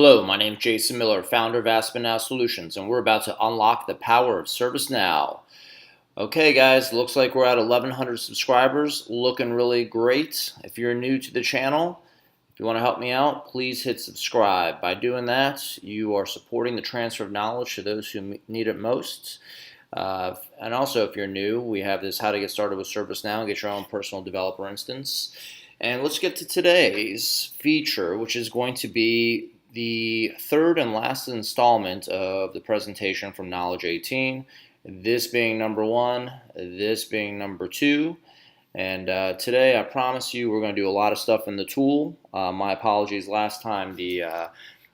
Hello, my name is Jason Miller, founder of AspenNow Solutions, and we're about to unlock the power of ServiceNow. Okay, guys, looks like we're at 1,100 subscribers, looking really great. If you're new to the channel, if you want to help me out, please hit subscribe. By doing that, you are supporting the transfer of knowledge to those who need it most. And also, if you're new, we have this How to Get Started with ServiceNow and Get Your Own Personal Developer Instance. And let's get to today's feature, which is going to be the third and last installment of the presentation from Knowledge 18. This being number 1, this being number 2. And today, I promise you, we're going to do a lot of stuff in the tool. My apologies, last time the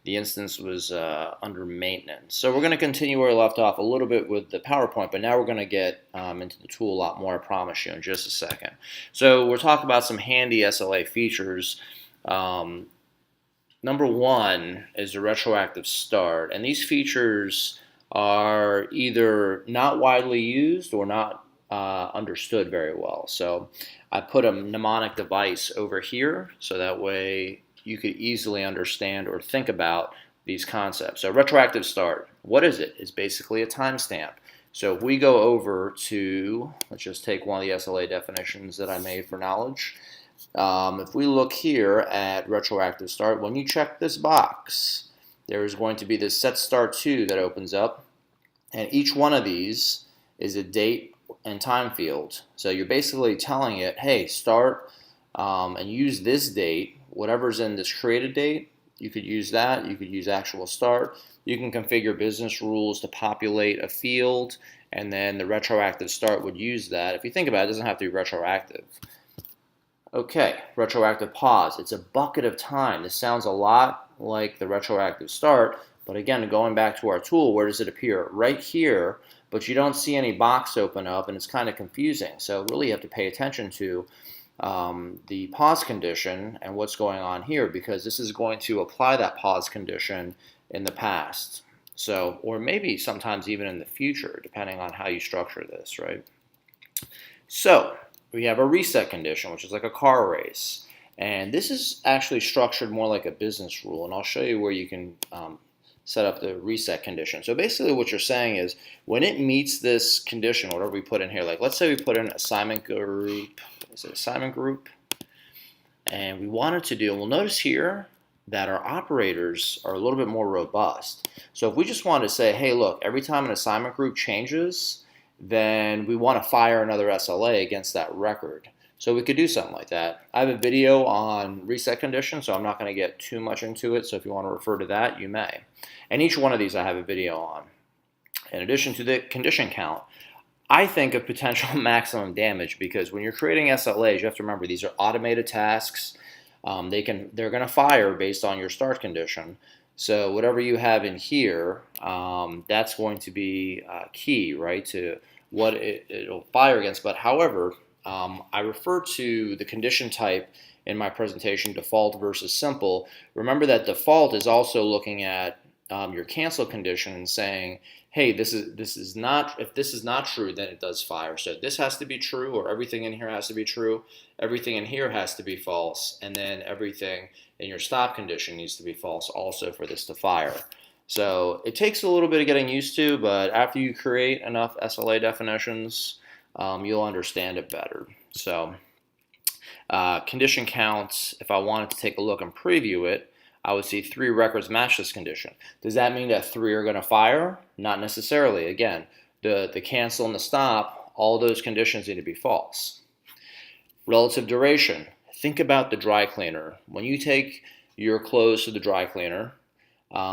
instance was under maintenance. So we're going to continue where we left off a little bit with the PowerPoint, but now we're going to get into the tool a lot more, I promise you, in just a second. So we're talking about some handy SLA features. Number 1 is a retroactive start, and these features are either not widely used or not understood very well. So I put a mnemonic device over here so that way you could easily understand or think about these concepts. So retroactive start, what is it? It's basically a timestamp. So if we go over to, let's just take one of the SLA definitions that I made for knowledge. If we look here at retroactive start, when you check this box, there is going to be this set start to that opens up, and each one of these is a date and time field. So you're basically telling it, hey, start and use this date, whatever's in this created date. You could use that. You could use actual start. You can configure business rules to populate a field, and then the retroactive start would use that. If you think about it, it doesn't have to be retroactive. Okay, retroactive pause. It's a bucket of time. This sounds a lot like the retroactive start, but again, going back to our tool, where does it appear? Right here, but you don't see any box open up, and it's kind of confusing. So really you have to pay attention to the pause condition and what's going on here, because this is going to apply that pause condition in the past. So, or maybe sometimes even in the future, depending on how you structure this, right? So, we have a reset condition, which is like a car race. And this is actually structured more like a business rule, and I'll show you where you can set up the reset condition. So basically what you're saying is when it meets this condition, whatever we put in here, like let's say we put in assignment group, is it assignment group? And we wanted to do, and we'll notice here that our operators are a little bit more robust. So if we just want to say, hey, look, every time an assignment group changes, then we want to fire another SLA against that record. So we could do something like that. I have a video on reset conditions, so I'm not going to get too much into it. So if you want to refer to that, you may. And each one of these I have a video on. In addition to the condition count, I think of potential maximum damage, because when you're creating SLAs, you have to remember these are automated tasks. They're going to fire based on your start condition. So whatever you have in here, that's going to be key, right, to what it'll fire against. But however, I refer to the condition type in my presentation, default versus simple. Remember that default is also looking at your cancel condition and saying, hey, if this is not true, then it does fire. So this has to be true, or everything in here has to be true. Everything in here has to be false, and then everything in your stop condition needs to be false also for this to fire. So it takes a little bit of getting used to, but after you create enough SLA definitions, you'll understand it better. So condition counts, if I wanted to take a look and preview it, I would see 3 records match this condition. Does that mean that 3 are going to fire? Not necessarily. Again, the cancel and the stop, all those conditions need to be false. Relative duration. Think about the dry cleaner. When you take your clothes to the dry cleaner,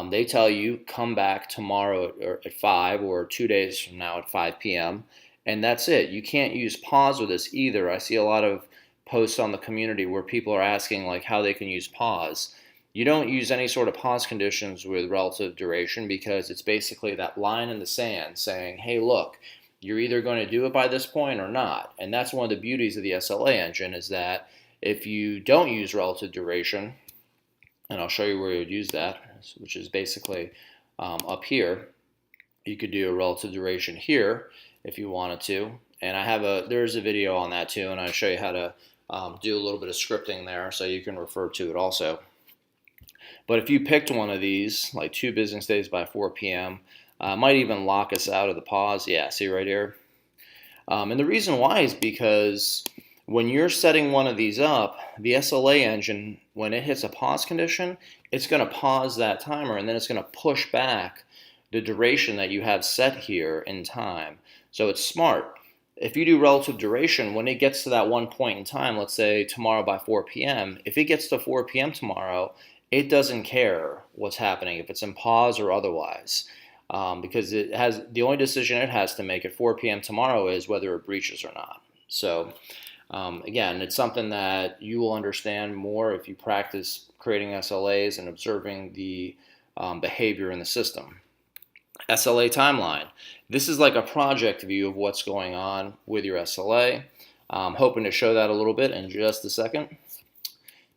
they tell you come back tomorrow at 5 or 2 days from now at 5 p.m. and that's it. You can't use pause with this either. I see a lot of posts on the community where people are asking like how they can use pause. You don't use any sort of pause conditions with relative duration, because it's basically that line in the sand saying, hey, look, you're either going to do it by this point or not. And that's one of the beauties of the SLA engine, is that if you don't use relative duration, and I'll show you where you'd use that, which is basically up here, you could do a relative duration here if you wanted to. And there's a video on that too, and I'll show you how to do a little bit of scripting there, so you can refer to it also. But if you picked one of these, like 2 business days by 4 p.m., might even lock us out of the pause. Yeah, see right here? And the reason why is because when you're setting one of these up, the SLA engine, when it hits a pause condition, it's going to pause that timer and then it's going to push back the duration that you have set here in time. So it's smart. If you do relative duration, when it gets to that one point in time, let's say tomorrow by 4 p.m., if it gets to 4 p.m. tomorrow, it doesn't care what's happening, if it's in pause or otherwise. Because it has the only decision it has to make at 4 p.m. tomorrow is whether it breaches or not. So again, it's something that you will understand more if you practice creating SLAs and observing the behavior in the system. SLA Timeline. This is like a project view of what's going on with your SLA. I'm hoping to show that a little bit in just a second.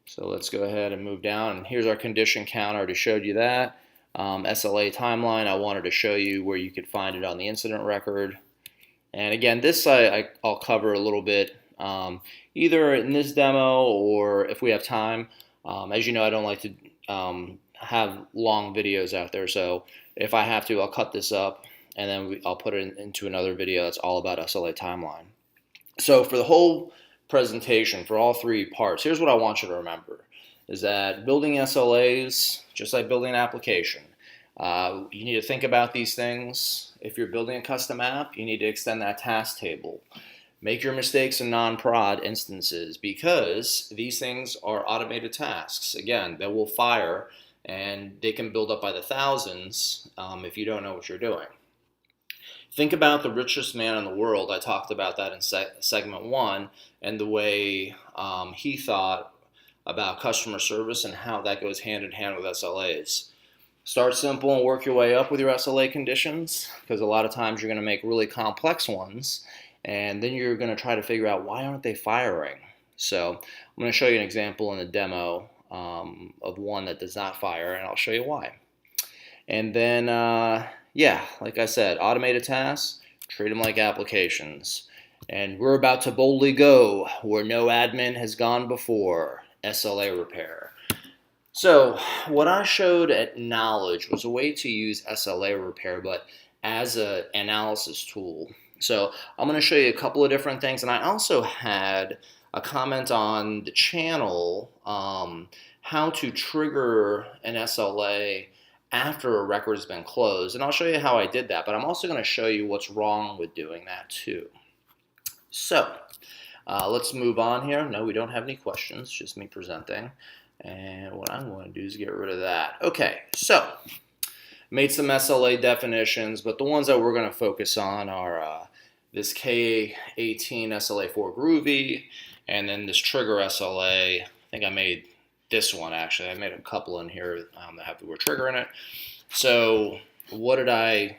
So let's go ahead and move down. And here's our condition count. I already showed you that. SLA Timeline, I wanted to show you where you could find it on the incident record. And again, this I'll cover a little bit either in this demo or if we have time. As you know, I don't like to have long videos out there, so if I have to, I'll cut this up and then I'll put it into another video that's all about SLA Timeline. So for the whole presentation, for all 3 parts, here's what I want you to remember, is that building SLAs, just like building an application, you need to think about these things. If you're building a custom app, you need to extend that task table. Make your mistakes in non-prod instances because these things are automated tasks. Again, they will fire and they can build up by the thousands if you don't know what you're doing. Think about the richest man in the world. I talked about that in segment 1 and the way he thought about customer service and how that goes hand in hand with SLAs. Start simple and work your way up with your SLA conditions, because a lot of times you're going to make really complex ones and then you're going to try to figure out why aren't they firing. So I'm going to show you an example in the demo of one that does not fire, and I'll show you why. And then yeah, like I said, automated tasks, treat them like applications. And we're about to boldly go where no admin has gone before. SLA Repair. So what I showed at Knowledge was a way to use SLA Repair, but as an analysis tool. So I'm going to show you a couple of different things, and I also had a comment on the channel how to trigger an SLA after a record's been closed, and I'll show you how I did that, but I'm also going to show you what's wrong with doing that too. So let's move on here. No, we don't have any questions, just me presenting. And what I'm going to do is get rid of that. Okay, so made some SLA definitions, but the ones that we're going to focus on are this K18 SLA4 Groovy, and then this Trigger SLA. I think I made this one actually. I made a couple in here that have the word trigger in it. So what did I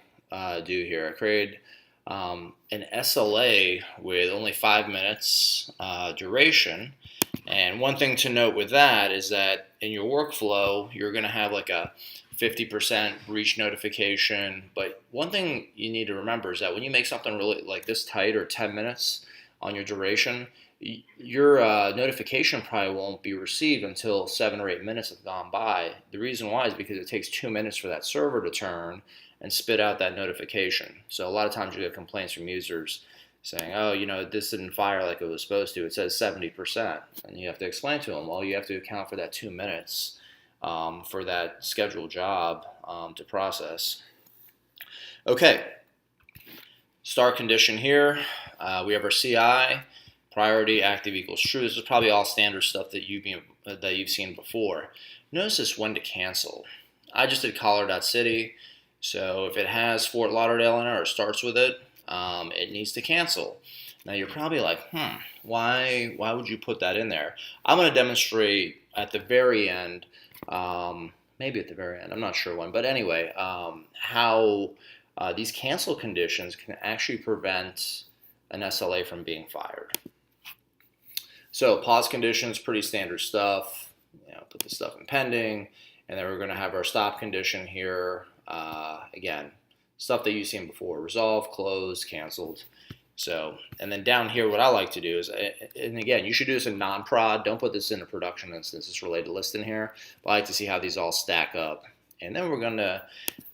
do here? I created an SLA with only 5 minutes duration. And one thing to note with that is that in your workflow, you're going to have like a 50% breach notification. But one thing you need to remember is that when you make something really like this tight, or 10 minutes on your duration, your notification probably won't be received until 7 or 8 minutes have gone by. The reason why is because it takes 2 minutes for that server to turn and spit out that notification. So a lot of times you get complaints from users saying, oh, you know, this didn't fire like it was supposed to. It says 70%. And you have to explain to them, well, you have to account for that 2 minutes for that scheduled job to process. Okay, start condition here. We have our CI, priority, active equals true. This is probably all standard stuff that you've seen before. Notice this when to cancel. I just did collar.city. So if it has Fort Lauderdale in it or starts with it, it needs to cancel. Now you're probably like, why would you put that in there? I'm going to demonstrate at the very end, maybe at the very end, I'm not sure when, but anyway, how these cancel conditions can actually prevent an SLA from being fired. So pause conditions, pretty standard stuff. You know, put the stuff in pending, and then we're going to have our stop condition here. Again, stuff that you've seen before: resolved, closed, canceled. So, and then down here, what I like to do is, and again, you should do this in non-prod. Don't put this in a production instance. It's related list in here. But I like to see how these all stack up. And then we're gonna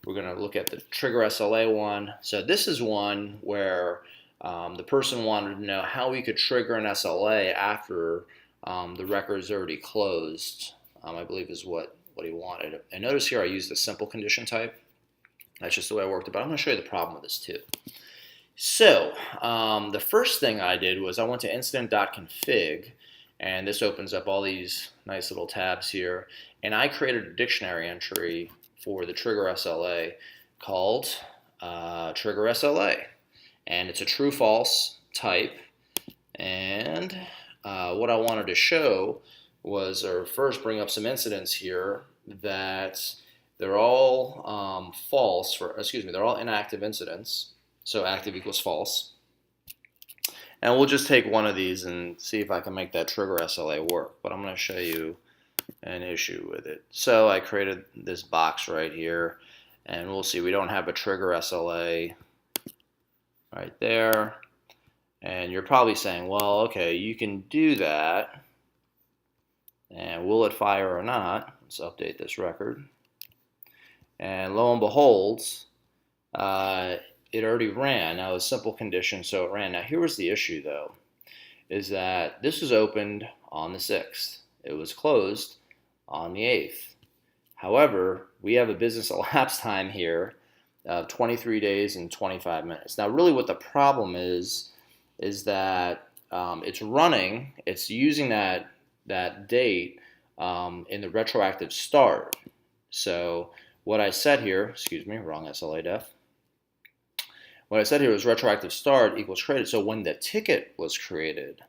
look at the trigger SLA one. So this is one where the person wanted to know how we could trigger an SLA after the record is already closed. I believe is what he wanted. And notice here I used a simple condition type. That's just the way I worked it. But I'm going to show you the problem with this too. So the first thing I did was I went to incident.config, and this opens up all these nice little tabs here, and I created a dictionary entry for the trigger SLA called trigger SLA, and it's a true-false type. And what I wanted to show was, or first bring up some incidents here that they're all false, they're all inactive incidents. So active equals false. And we'll just take one of these and see if I can make that trigger SLA work. But I'm going to show you an issue with it. So I created this box right here, and we'll see we don't have a trigger SLA right there. And you're probably saying, well, okay, you can do that. And will it fire or not? Let's update this record. And lo and behold, it already ran. Now, it's a simple condition, so it ran. Now, here was the issue, though, is that this was opened on the 6th. It was closed on the 8th. However, we have a business elapsed time here of 23 days and 25 minutes. Now, really what the problem is that it's running, it's using that date in the retroactive start. So what I said here, excuse me, wrong SLA def. What I said here was retroactive start equals created. So when the ticket was created,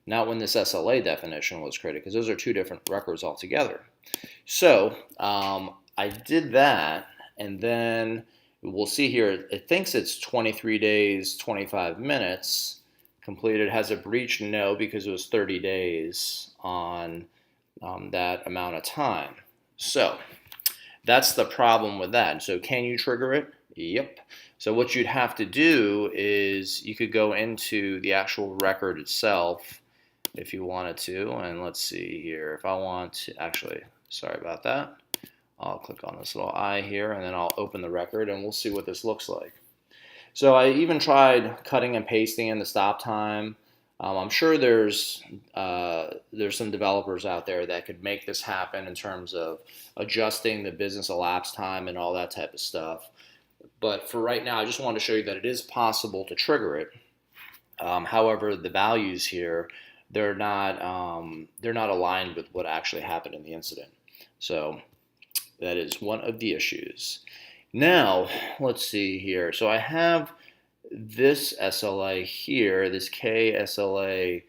not when this SLA definition was created, because those are two different records altogether. So I did that, and then we'll see here, it thinks it's 23 days, 25 minutes completed. Has it breached? No, because it was 30 days on that amount of time. So that's the problem with that. So can you trigger it? Yep. So what you'd have to do is you could go into the actual record itself if you wanted to. And let's see here. If I want to, actually, sorry about that. I'll click on this little eye here, and then I'll open the record, and we'll see what this looks like. So I even tried cutting and pasting in the stop time. I'm sure there's some developers out there that could make this happen in terms of adjusting the business elapsed time and all that type of stuff. But for right now, I just wanted to show you that it is possible to trigger it. However, the values here, they're not aligned with what actually happened in the incident. So that is one of the issues. Now, let's see here. So I have this SLA here, this KSLA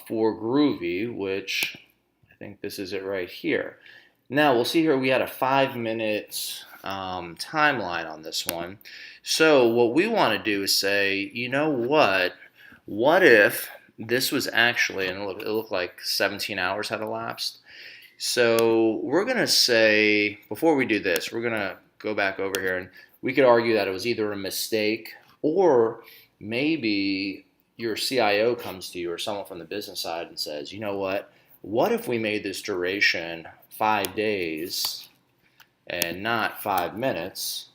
for Groovy, which I think this is it right here. Now, we'll see here we had a 5-minute timeline on this one. So what we want to do is say, you know what if this was actually, and it looked like 17 hours had elapsed. So we're going to say, before we do this, we're going to go back over here, and we could argue that it was either a mistake, or maybe your CIO comes to you or someone from the business side and says, you know what if we made this duration 5 days and not 5 minutes?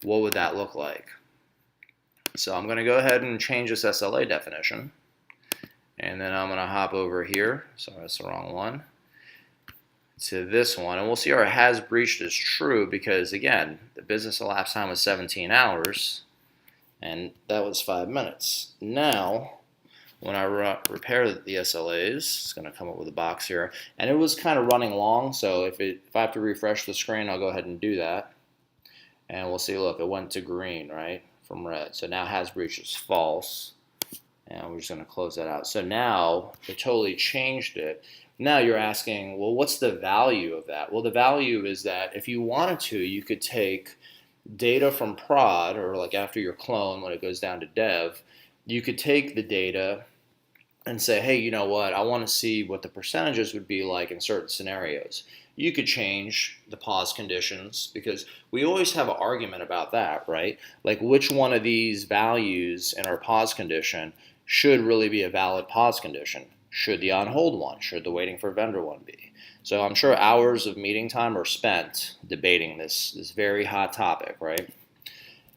What would that look like? So I'm going to go ahead and change this SLA definition, and then I'm going to hop over here, sorry, that's the wrong one, to this one, and we'll see our has breached is true because, again, the business elapsed time was 17 hours, and that was 5 minutes. Now, when I repair the SLAs, it's going to come up with a box here, and it was kind of running long, so if I have to refresh the screen, I'll go ahead and do that, and we'll see, look, it went to green, right, from red. So now has breached is false, and we're just going to close that out. So now it totally changed it. Now you're asking, well, what's the value of that? Well, the value is that if you wanted to, you could take data from prod, or like after your clone when it goes down to dev, you could take the data and say, hey, you know what, I want to see what the percentages would be like in certain scenarios. You could change the pause conditions because we always have an argument about that, right? Like which one of these values in our pause condition should really be a valid pause condition? Should the on hold one? Should the waiting for vendor one be? So I'm sure hours of meeting time are spent debating this very hot topic, right?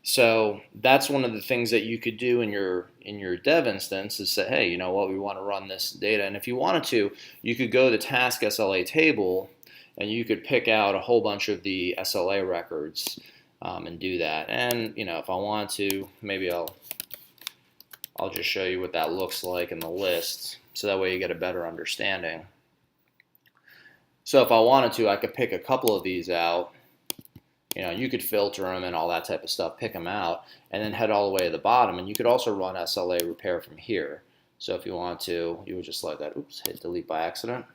So that's one of the things that you could do in your dev instance is say, hey, you know what, we want to run this data. And if you wanted to, you could go to the Task SLA table and you could pick out a whole bunch of the SLA records and do that. And you know, if I want to, maybe I'll just show you what that looks like in the list, so that way you get a better understanding. So if I wanted to, I could pick a couple of these out. You know, you could filter them and all that type of stuff, pick them out, and then head all the way to the bottom. And you could also run SLA Repair from here. So if you want to, you would just select that. Oops, hit delete by accident.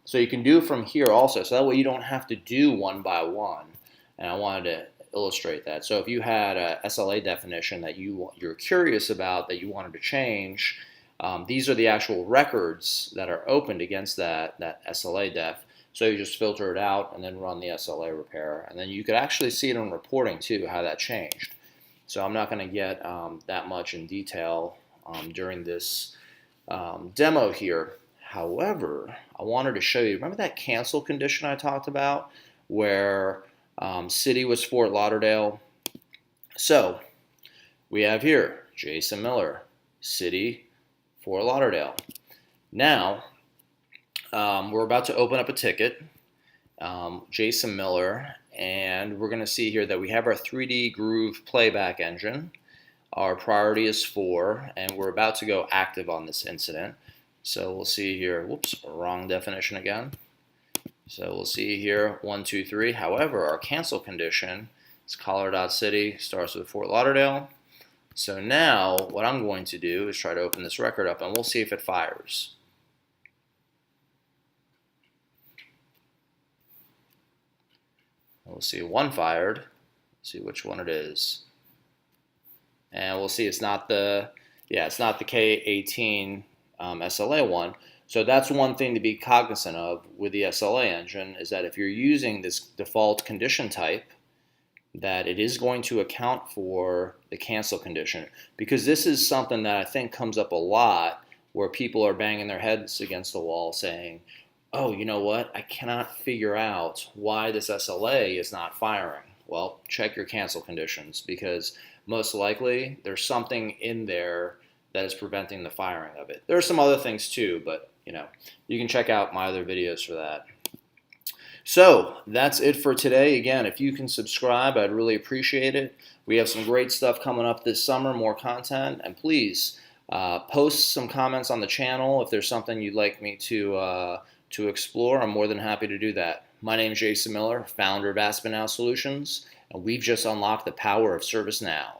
So you can do it from here also. So that way you don't have to do one by one. And I wanted to illustrate that. So if you had a SLA definition that you're curious about, that you wanted to change, these are the actual records that are opened against that SLA def. So you just filter it out and then run the SLA repair. And then you could actually see it in reporting too, how that changed. So I'm not going to get that much in detail during this demo here. However, I wanted to show you, remember that cancel condition I talked about where city was Fort Lauderdale? So we have here Jason Miller, city, Fort Lauderdale. Now, we're about to open up a ticket, Jason Miller, and we're going to see here that we have our 3D Groove playback engine. Our priority is 4, and we're about to go active on this incident. So we'll see here, whoops, wrong definition again. So we'll see here 1, 2, 3. However, our cancel condition is Collar.City, starts with Fort Lauderdale. So now what I'm going to do is try to open this record up, and we'll see if it fires. We'll see one fired. Let's see which one it is. And we'll see it's not the K18 SLA one. So that's one thing to be cognizant of with the SLA engine, is that if you're using this default condition type, that it is going to account for the cancel condition, because this is something that I think comes up a lot where people are banging their heads against the wall saying, oh, you know what, I cannot figure out why this SLA is not firing. Well, check your cancel conditions, because most likely there's something in there that is preventing the firing of it. There are some other things too, but you know, you can check out my other videos for that. So that's it for today. Again, if you can subscribe, I'd really appreciate it. We have some great stuff coming up this summer, more content, and please post some comments on the channel if there's something you'd like me to explore. I'm more than happy to do that. My name is Jason Miller, founder of Aspinall Solutions, and we've just unlocked the power of ServiceNow.